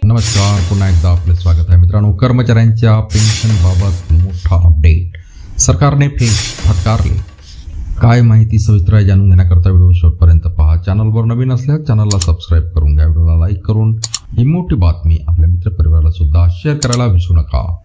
नमस्कार, पुन्हा एकदा आपले स्वागत आहे मित्रांनो। कर्मचाऱ्यांच्या पेन्शनबाबत मोठा अपडेट सरकारने फटकारले। काय माहिती सविस्तर जाणून घेण्याकरता व्हिडिओ शेवटपर्यंत पहा। चॅनलवर नवीन असल्यास चॅनलला सबस्क्राइब करून घ्या, व्हिडिओला लाईक करून ही मोठी बातमी आपल्या मित्रपरिवाराला सुद्धा शेअर करायला विसरू नका।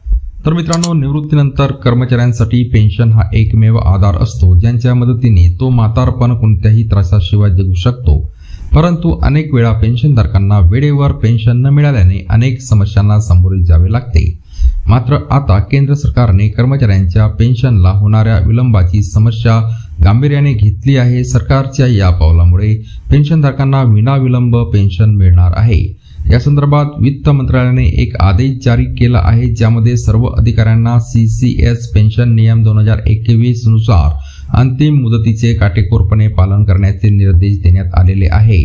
तर मित्रांनो, निवृत्तीनंतर कर्मचाऱ्यांसाठी पेन्शन हा एकमेव आधार असतो ज्यांच्या मदतीने तो म्हातारपण कोणत्याही त्रासाशिवाय जगू शकतो। परंतु अनेक वेळा पेन्शनधारकांना वेळेवर पेन्शन न मिळाल्याने अनेक समस्यांना सामोरे जावे लागते। मात्र आता केंद्र सरकारने कर्मचाऱ्यांच्या पेन्शनला होणाऱ्या विलंबाची समस्या गांभीर्याने घेतली आहे। सरकारच्या या पावलामुळे पेन्शनधारकांना विनाविलंब पेन्शन मिळणार आहे। या संदर्भात वित्त मंत्रालयाने एक आदेश जारी केला आहे, ज्यामध्ये सर्व अधिकाऱ्यांना CCS पेन्शन नियम 2021 नुसार अंतिम मुदतीचे काटेकोरपणे पालन करण्याचे निर्देश देण्यात आलेले आहे।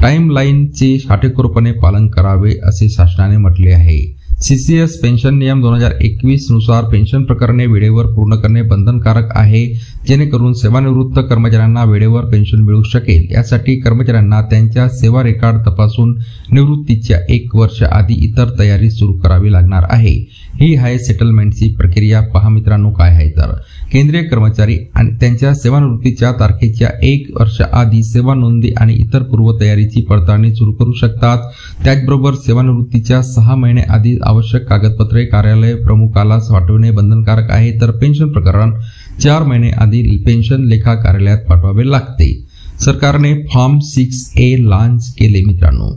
टाइमलाईनचे काटेकोरपणे पालन करावे असे शासनाने म्हटले आहे। CCS पेन्शन नियम 2021 नुसार पेन्शन प्रकरणे वेळेवर पूर्ण करणे बंधनकारक आहे, जेणेकरून सेवानिवृत्त कर्मचाऱ्यांना वेळेवर पेन्शन मिळू शकेल। यासाठी कर्मचाऱ्यांना त्यांच्या सेवा रेकॉर्ड तपासून निवृत्तीच्या 1 वर्ष आधी इतर तयारी सुरू करावी लागणार आहे। ही आहे सेटलमेंटची प्रक्रिया। पहा मित्रांनो, काय आहे तर केंद्रीय कर्मचारी आणि त्यांच्या सेवानिवृत्तीच्या तारखेच्या 1 वर्ष आधी सेवा नोंदी आणि इतर पूर्वतयारीची पडताळणी सुरू करू शकतात। त्याचबरोबर सेवानिवृत्तीच्या 6 महिने आधी आवश्यक कागदपत्रे कार्यालय प्रमुखाला पाठवणे बंधनकारक आहे, तर पेन्शन प्रकरण 4 महिने आधी पेन्शन लेखा कार्यालयात पाठवावे लागते। सरकारने फॉर्म 6A लॉन्च केले। मित्रांनो,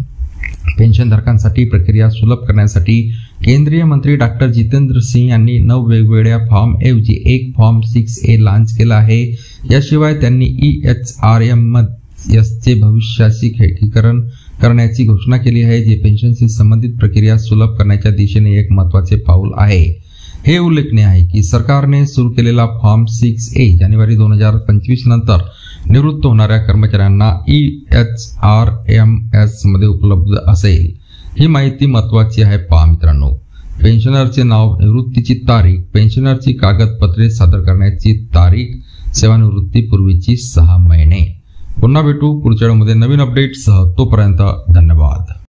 पेन्शनधारकांसाठी प्रक्रिया सुलभ करण्यासाठी केंद्रीय मंत्री डॉक्टर जितेंद्र सिंह यांनी 9 वेगवेगळ्या फॉर्म ऐवजी एक फॉर्म 6A लॉन्च केला आहे। याशिवाय त्यांनी EHRMS चे भविष्याशी एकीकरण करण्याची घोषणा केली आहे, जे पेन्शनशी संबंधित प्रक्रिया सुलभ करण्याच्या दिशेने एक महत्त्वाचे पाऊल आहे। हे उल्लेखनीय आहे की सरकारने सुरू केलेला फॉर्म 6A जानेवारी 2025 नंतर निवृत्त होणाऱ्या कर्मचाऱ्यांना EHRMS मध्ये उपलब्ध असेल। ही माहिती महत्त्वाची आहे। पहा मित्रांनो, पेन्शनरचे नाव, निवृत्तीची तारीख, पेन्शनरची कागदपत्रे सादर करण्याची तारीख, सेवानिवृत्तीपूर्वीची 6 महिने। पुन्हा भेटू पुढच्या व्हिडिओमध्ये नवीन अपडेट्ससह। तोपर्यंत धन्यवाद।